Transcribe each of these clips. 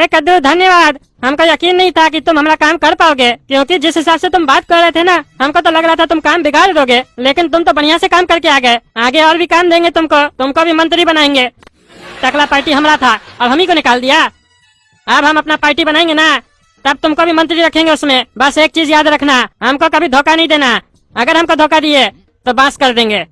अरे कद्दू धन्यवाद। हमको यकीन नहीं था कि तुम हमारा काम कर पाओगे, क्योंकि जिस हिसाब से तुम बात कर रहे थे ना, हमको तो लग रहा था तुम काम बिगाड़ दोगे, लेकिन तुम तो बढ़िया से काम करके आ गए। आगे और भी काम देंगे तुमको भी मंत्री बनाएंगे। टकला पार्टी हमारा था और हम ही को निकाल दिया। अब हम अपना पार्टी बनाएंगे ना, तब तुमको भी मंत्री रखेंगे उसमें। बस एक चीज याद रखना, हमको कभी धोखा नहीं देना। अगर हमको धोखा दिए तो बास कर देंगे।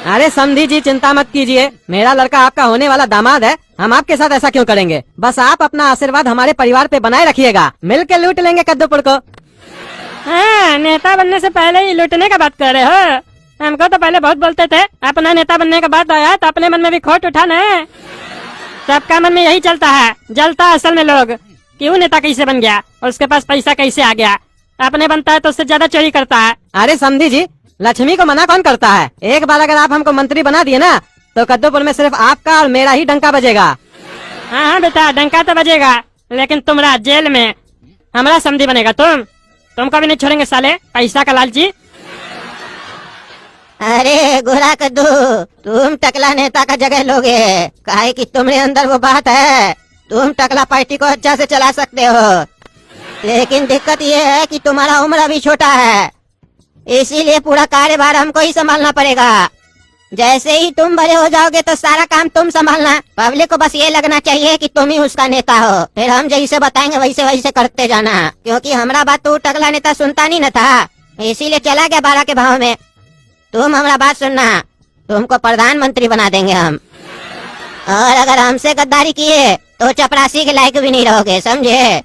अरे समधी जी चिंता मत कीजिए, मेरा लड़का आपका होने वाला दामाद है। हम आपके साथ ऐसा क्यों करेंगे? बस आप अपना आशीर्वाद हमारे परिवार पे बनाए रखिएगा, मिल के लूट लेंगे कद्दूपुर को। हाँ, नेता बनने से पहले ही लूटने का बात कर रहे हो। हमको तो पहले बहुत बोलते थे, अपना नेता बनने का बात आया तो अपने मन में भी खोट उठाना है। सबका मन में यही चलता है, जलता असल में लोग, क्यों नेता कैसे बन गया और उसके पास पैसा कैसे आ गया। अपने बनता है तो उससे ज्यादा चोरी करता है। अरे समधी जी, लक्ष्मी को मना कौन करता है? एक बार अगर आप हमको मंत्री बना दिए ना, तो कद्दूपुर में सिर्फ आपका और मेरा ही डंका बजेगा। हाँ हाँ बेटा, डंका तो बजेगा, लेकिन तुम्हारा जेल में हमारा समधी बनेगा। तुमको भी नहीं छोड़ेंगे साले, पैसा का लालची। अरे गोरा कद्दू, तुम टकला नेता का जगह लोगे, काहे कि तुम्हारे अंदर वो बात है। तुम टकला पार्टी को अच्छा से चला सकते हो, लेकिन दिक्कत ये है कि तुम्हारा उम्र अभी छोटा है, इसीलिए पूरा कार्यभार हमको ही संभालना पड़ेगा। जैसे ही तुम बड़े हो जाओगे तो सारा काम तुम संभालना। पब्लिक को बस ये लगना चाहिए कि तुम ही उसका नेता हो, फिर हम जैसे बताएंगे वैसे वैसे करते जाना। क्योंकि हमारा बात तो टकला नेता सुनता नहीं न था, इसीलिए चला गया 12 के भाव में। तुम हमारा बात सुनना, तुमको प्रधानमंत्री बना देंगे हम, और अगर हमसे गद्दारी किए तो चपरासी के लायक भी नहीं रहोगे, समझे?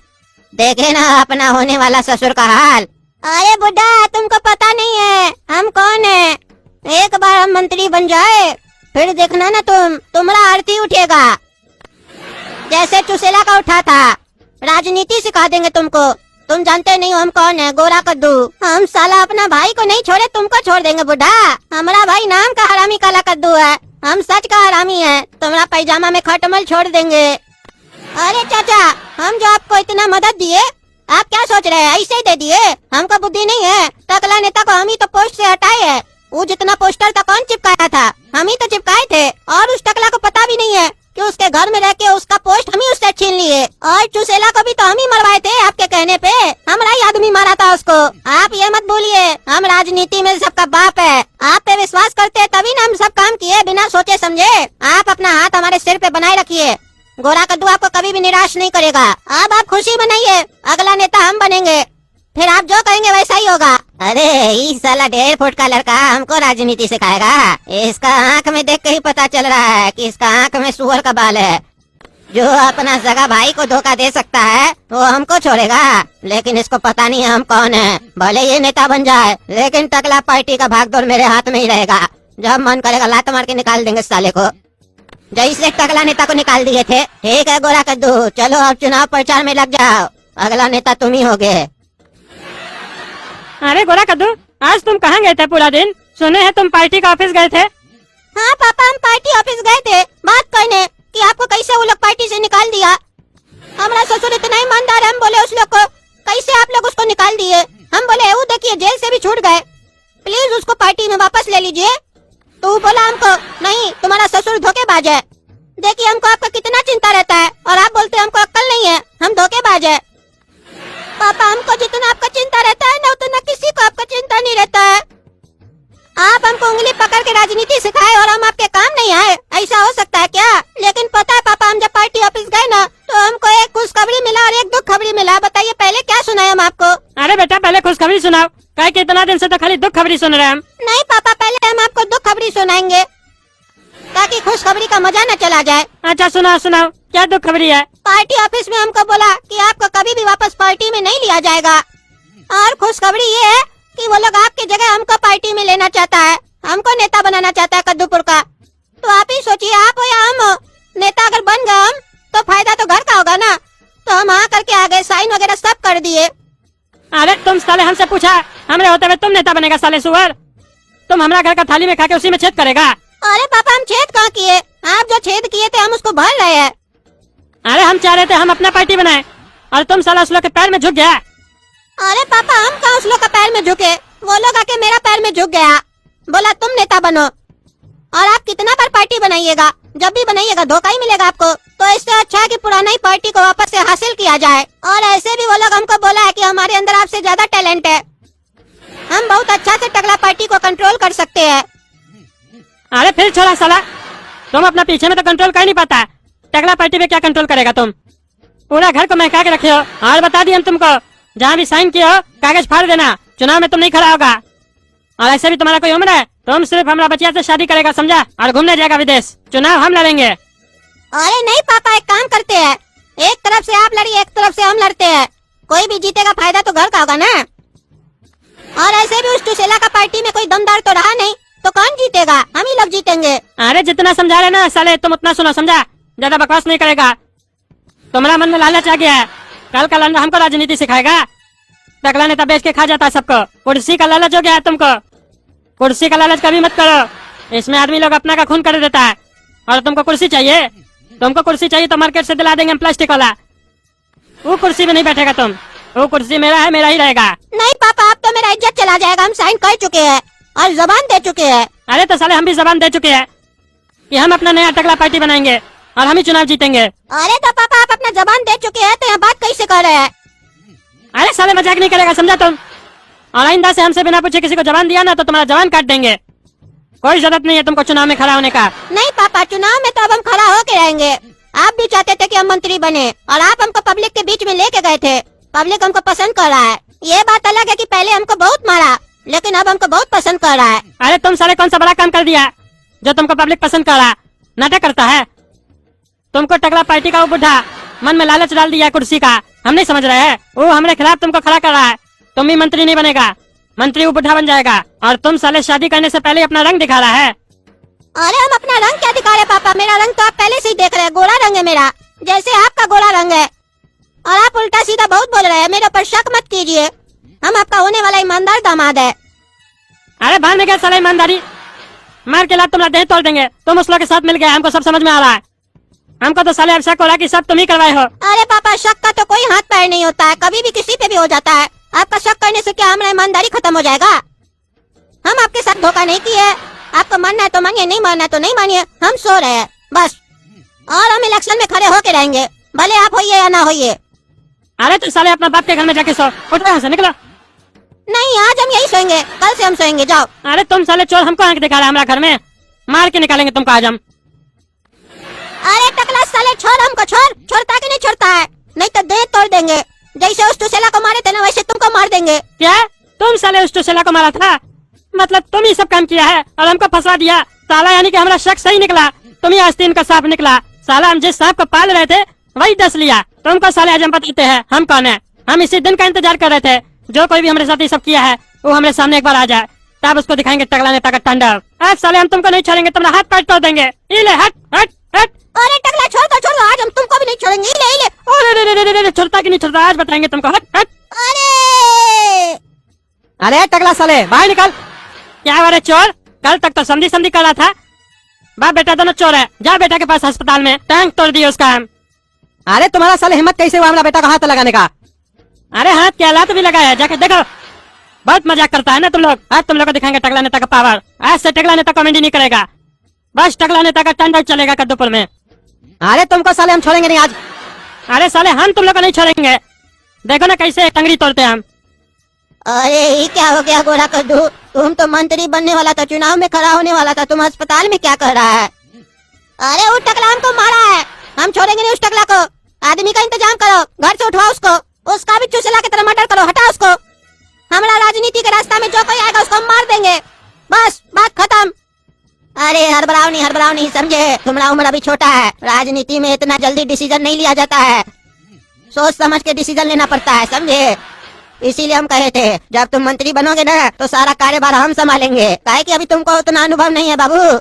देखे ना अपना होने वाला ससुर का हाल। अरे बुढ़ा, तुमको पता नहीं है हम कौन है। एक बार हम मंत्री बन जाए, फिर देखना ना तुम्हारा आरती उठेगा, जैसे चुसेला का उठा था। राजनीति सिखा देंगे तुमको। तुम जानते नहीं हो हम कौन है, गोरा कद्दू। हम साला अपना भाई को नहीं छोड़े तुमको छोड़ देंगे बुढ़ा। हमारा भाई नाम का हरामी काला कद्दू है, हम सच का हरामी है। तुम्हारा पैजामा में खटमल छोड़ देंगे। अरे चाचा, हम जो आपको इतना मदद दिए, आप क्या सोच रहे हैं ऐसे ही दे दिए? हमको बुद्धि नहीं है। टकला नेता को हम ही तो पोस्ट से हटाए है। वो जितना पोस्टर था कौन चिपकाया था? हम ही तो चिपकाए थे, और उस टकला को पता भी नहीं है कि उसके घर में रह के उसका पोस्ट हम ही उससे छीन लिए। और चुसेला को भी तो हम ही मरवाए थे आपके कहने पे, हमारा ही आदमी मारा था उसको। आप ये मत भूलिए, हम राजनीति में सबका बाप है। आप पे विश्वास करते हैं तभी ना हम सब काम किए बिना सोचे समझे। आप अपना हाथ हमारे सिर पे बनाए रखिए, गोरा कद्दू आपको कभी भी निराश नहीं करेगा। अब आप खुशी मनाइए, अगला नेता हम बनेंगे, फिर आप जो कहेंगे वैसा ही होगा। अरे इस साला 1.5 फुट का लड़का हमको राजनीति सिखाएगा? इसका आंख में देख के ही पता चल रहा है कि इसका आंख में सुअर का बाल है। जो अपना सगा भाई को धोखा दे सकता है वो हमको छोड़ेगा, लेकिन इसको पता नहीं है हम कौन है। भले ये नेता बन जाए, लेकिन टकला पार्टी का भागदौड़ मेरे हाथ में ही रहेगा। जब मन करेगा लात मार के निकाल देंगे साले को, जैसे टकला नेता को निकाल दिए थे। ठीक है गोरा कद्दू, चलो अब चुनाव प्रचार में लग जाओ, अगला नेता तुम ही होगे। अरे गोरा कद्दू, आज तुम कहाँ गए थे पूरा दिन? सुने हैं तुम पार्टी का ऑफिस गए थे। हाँ पापा, हम पार्टी ऑफिस गए थे बात करने कि आपको कैसे वो लोग पार्टी से निकाल दिया। हमारा ससुर इतना ईमानदार है, हम बोले उस लोग को कैसे आप लोग उसको निकाल दिए। हम बोले वो देखिए जेल से भी छूट गए, प्लीज उसको पार्टी में वापस ले लीजिए। तो बोला हमको नहीं, तुम्हारा ससुर धोखेबाज है। देखिए हमको आपका कितना चिंता रहता है, और आप बोलते हमको अक्ल नहीं है, हम धोखेबाज है। पापा, हमको जितना आपका चिंता रहता है ना, उतना किसी को आपका चिंता नहीं रहता है। आप हमको उंगली पकड़ के राजनीति सिखाए और हम आपके काम नहीं आए, ऐसा हो सकता है क्या? लेकिन पता है पापा, हम जब पार्टी ऑफिस गए ना, तो हमको एक खुशखबरी मिला और एक दुख खबरी मिला। बताइए पहले क्या सुनाए हम आपको? अरे बेटा, पहले खुशखबरी सुनाओ, काहे कि इतना दिन से तो खाली दुख खबरी सुन रहे हैं हम। नहीं पापा, पहले हम आपको दुख खबरी सुनाएंगे, ताकि खुशखबरी का मजा न चला जाए। अच्छा सुनाओ सुनाओ, क्या दुख खबरी है? पार्टी ऑफिस में हमको बोला कि आपको कभी भी वापस पार्टी में नहीं लिया जाएगा, और खुशखबरी ये है कि वो लोग आपकी जगह हमको पार्टी में लेना चाहता है, हमको नेता बनाना चाहता है कद्दूपुर का। तो आप ही सोचिए, आप हो या हम हो, नेता अगर बन गए हम तो फायदा तो घर का होगा ना। तो हम हाँ करके आ गए, साइन वगैरह सब कर दिए। अरे तुम साले हमसे पूछा, हमरे होते हुए तुम नेता बनेगा साले सुअर? तुम हमारा घर का थाली में खा के उसी में छेद करेगा? अरे पापा, हम छेद कहाँ किए? आप जो छेद किए थे हम उसको भर रहे हैं। अरे हम चाह रहे थे हम अपना पार्टी बनाए, और तुम साला उस लोग के पैर में झुक गया। अरे पापा, हम कहाँ उस लोग का पैर में झुके, वो लोग आके मेरा पैर में झुक गया, बोला तुम नेता बनो। और आप कितना बार पार्टी बनाइएगा, जब भी बनाइएगा धोखा ही मिलेगा आपको। तो इससे अच्छा है कि पुराना ही पार्टी को वापस से हासिल किया जाए। और ऐसे भी वो लोग हमको बोला है कि हमारे अंदर आपसे ज्यादा टैलेंट है, हम बहुत अच्छा से टकला पार्टी को कंट्रोल कर सकते हैं। अरे फिर छोड़ा साला, तुम अपना पीछे में तो कंट्रोल कर नहीं पाता, टकला पार्टी में क्या कंट्रोल करेगा तुम? पूरा घर को महका के रखे हो। और बता दिए हम तुमको, जहाँ भी साइन किए हो कागज फाड़ देना, चुनाव में तुम नहीं खड़ा होगा। और ऐसे भी तुम्हारा कोई उम्र है, तुम सिर्फ हमारा बचिया से शादी करेगा समझा, और घूमने जाएगा विदेश। चुनाव हम लड़ेंगे। अरे नहीं पापा, एक काम करते हैं, एक तरफ से आप लड़िए, एक तरफ से हम लड़ते हैं, कोई भी जीतेगा फायदा तो घर का होगा ना। और ऐसे भी उस टुसेला का पार्टी में कोई दमदार तो रहा नहीं, तो कौन जीतेगा? हम ही लोग जीतेंगे। अरे जितना समझा रहे ना साले, तुम उतना सुनो समझा, ज्यादा बकवास नहीं करेगा। तुम्हारा मन में लालच आ गया है, कल का लंडा हमको राजनीति सिखाएगा। टकला नेता बेच के खा जाता है सबको, कुर्सी का लालच हो गया है तुमको। कुर्सी का लालच कभी मत करो, इसमें आदमी लोग अपना का खून कर देता है। और तुमको कुर्सी चाहिए, तुमको कुर्सी चाहिए तो मार्केट से दिला देंगे हम प्लास्टिक वाला। वो कुर्सी में नहीं बैठेगा तुम, वो कुर्सी मेरा है, मेरा ही रहेगा। नहीं पापा, अब तो मेरा इज्जत चला जाएगा, हम साइन कर चुके हैं और जबान दे चुके हैं। अरे तो साले हम भी जबान दे चुके हैं कि हम अपना नया टकला पार्टी बनाएंगे और हम ही चुनाव जीतेंगे। अरे तो पापा, आप अपना जबान दे चुके हैं तो यहाँ बात कैसे कर रहे हैं? अरे साले मजाक नहीं करेगा समझा तुम, और आइंदा से हमसे बिना पूछे किसी को जबान दिया ना तो तुम्हारा जबान काट देंगे। कोई जरूरत नहीं है तुमको चुनाव में खड़ा होने का। नहीं पापा, चुनाव में तो अब हम खड़ा होके रहेंगे। आप भी चाहते थे कि हम मंत्री बने और आप हमको पब्लिक के बीच में लेके गए थे, पब्लिक हमको पसंद कर रहा है। ये बात अलग है कि पहले हमको बहुत मारा, लेकिन अब हमको बहुत पसंद कर रहा है। अरे तुम साले कौन सा बड़ा काम कर दिया जो तुमको पब्लिक पसंद कर रहा? नाटक करता है। तुमको टकला पार्टी का वो बुढ़ा मन में लालच डाल दिया कुर्सी का, हम नहीं समझ रहे हैं। वो हमारे खिलाफ तुमको खड़ा कर रहा है, तुम भी मंत्री नहीं बनेगा, मंत्री वो बुढ़ा बन जाएगा। और तुम साले शादी करने से पहले अपना रंग दिखा रहा है। अरे हम अपना रंग क्या दिखा रहे पापा, मेरा रंग तो आप पहले से ही देख रहे हैं, गोरा रंग है मेरा, जैसे आपका गोरा रंग है। और आप उल्टा सीधा बहुत बोल रहे हैं, मेरे ऊपर शक मत कीजिए, हम आपका होने वाला ईमानदार दामाद है। अरे भाग में क्या साले ईमानदारी, मार के लात तुम्हारा देह तोड़ देंगे। तुम उस लोग के साथ मिल गए, हमको सब समझ में आ रहा है। हमको तो साले अब शक हो रहा है कि सब तुम ही करवाए हो। अरे पापा, शक का तो कोई हाथ पैर नहीं होता है, कभी भी किसी पे भी हो जाता है। आपका शक करने से क्या हमारा ईमानदारी खत्म हो जाएगा? हम आपके साथ धोखा नहीं किए, आपको मानना है तो मानिए, नहीं मानना है तो नहीं मानिए, हम सो रहे हैं बस। और हम इलेक्शन में खड़े होके रहेंगे, भले आप होइए या ना होइए। अरे तो साले अपना बाप के घर में जाके सो, उठो यहाँ से, निकलो। नहीं, आज हम यही सोएंगे, कल से हम सोएंगे, जाओ। अरे तुम साले चोर, हमको आंख दिखा रहा है हमारा घर में, मार के निकालेंगे तुमको आज हम। अरे टकला साले, छोड़ हमको, छोड़। छोड़ता कि नहीं छोड़ता है? नहीं तो देह तोड़ देंगे, जैसे उस टुसेला को मारे थे ना वैसे तुमको मार देंगे। क्या तुम साले उस टुसेला को मारा था? मतलब तुम ही सब काम किया है और हमको फंसा दिया साला, यानी कि हमारा शक सही निकला, तुम ही आस्तीन का सांप निकला। साला हम जिस सांप को पाल रहे थे वही डस लिया। तुमको साले आज हम बताते हैं हम कौन है। हम इसी दिन का इंतजार कर रहे थे, जो कोई भी हमारे साथ ये सब किया है वो हमारे सामने एक बार आ जाए, तब उसको दिखाएंगे टकला नेता का तांडव। आज साले हम तुमको नहीं छोड़ेंगे, तुम्हारा हाथ पैर तोड़ देंगे। इले हट हट हट। अरे टकला छोड़ दो, छोड़ दो, आज हम तुमको भी नहीं छोड़ेंगे। इले इले। अरे छोड़ता कि नहीं छोड़ता आज बताएंगे तुमको। हट हट। अरे अरे टकला साले बाहर निकल। क्या हुआ रे चोर, कल तक तो समझी समझी कर रहा था, बाप बेटा दोनों चोर है। जा बेटा के पास अस्पताल में, टांग तोड़ दिया उसका हम। अरे तुम्हारा साले हिम्मत कैसे हुआ हमारा बेटा को हाथ लगाने का? अरे हाथ क्या लात भी लगाया है, जाके देखो। बहुत मजाक करता है ना तुम लोग। आज तुम लोग को दिखाएंगे टकला नेता का पावर। आज से टकला नेता कॉमेडी नहीं करेगा, बस टकला नेता का तांडव चलेगा कद्दूपुर में। अरे तुमको साले हम छोड़ेंगे नहीं आज। अरे साले हम तुम लोग को नहीं छोड़ेंगे, देखो ना कैसे टंगड़ी तोड़ते हैं हम। अरे ये क्या हो गया गोरा कद्दू, तुम तो मंत्री बनने वाला था, चुनाव में खड़ा होने वाला था, तुम अस्पताल में क्या कर रहा है? अरे वो टकला हमको मारा है, हम छोड़ेंगे नहीं उस टकला को। आदमी का इंतजाम करो, घर से उठवाओ उसको, उसका भी चुसेला की तरह मर्डर करो, हटाओ उसको। हमारा राजनीति के रास्ता में जो कोई आएगा उसको हम मार देंगे, बस बात खत्म। अरे हड़बड़ाओ नहीं समझे, तुम्हारा उम्र अभी छोटा है, राजनीति में इतना जल्दी डिसीजन नहीं लिया जाता है, सोच समझ के डिसीजन लेना पड़ता है, समझे? इसीलिए हम कहे थे जब तुम मंत्री बनोगे ना तो सारा कार्यभार हम संभालेंगे, काहे कि अभी तुमको उतना अनुभव नहीं है बाबू।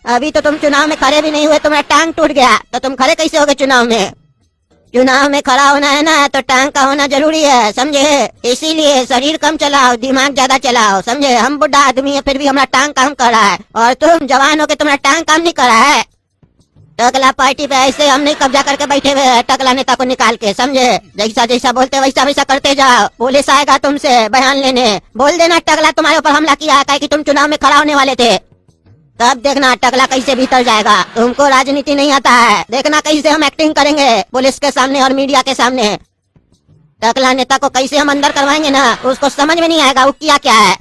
अभी तो तुम चुनाव में खड़े भी नहीं हुए, तुम्हारा टांग टूट गया तो तुम खड़े कैसे होगे चुनाव में? चुनाव में खड़ा होना है ना तो टांग का होना जरूरी है, समझे? इसीलिए शरीर कम चलाओ, दिमाग ज्यादा चलाओ, समझे? हम बुढ़ा आदमी है फिर भी हमारा टांग काम कर रहा है, और तुम जवान हो के तुम्हारा टांग काम नहीं कर रहा है। टकला पार्टी पे ऐसे हम नहीं कब्जा करके बैठे हुए हैं, टकला नेता को निकाल के, समझे? जैसा जैसा बोलते वैसा वैसा करते जाओ, पुलिस आएगा तुमसे बयान लेने, बोल देना टकला तुम्हारे ऊपर हमला किया है कि तुम चुनाव में खड़ा होने वाले थे। तब देखना टकला कैसे भीतर जाएगा। तुमको राजनीति नहीं आता है, देखना कैसे हम एक्टिंग करेंगे पुलिस के सामने और मीडिया के सामने। टकला नेता को कैसे हम अंदर करवाएंगे ना, उसको समझ में नहीं आएगा वो किया क्या है।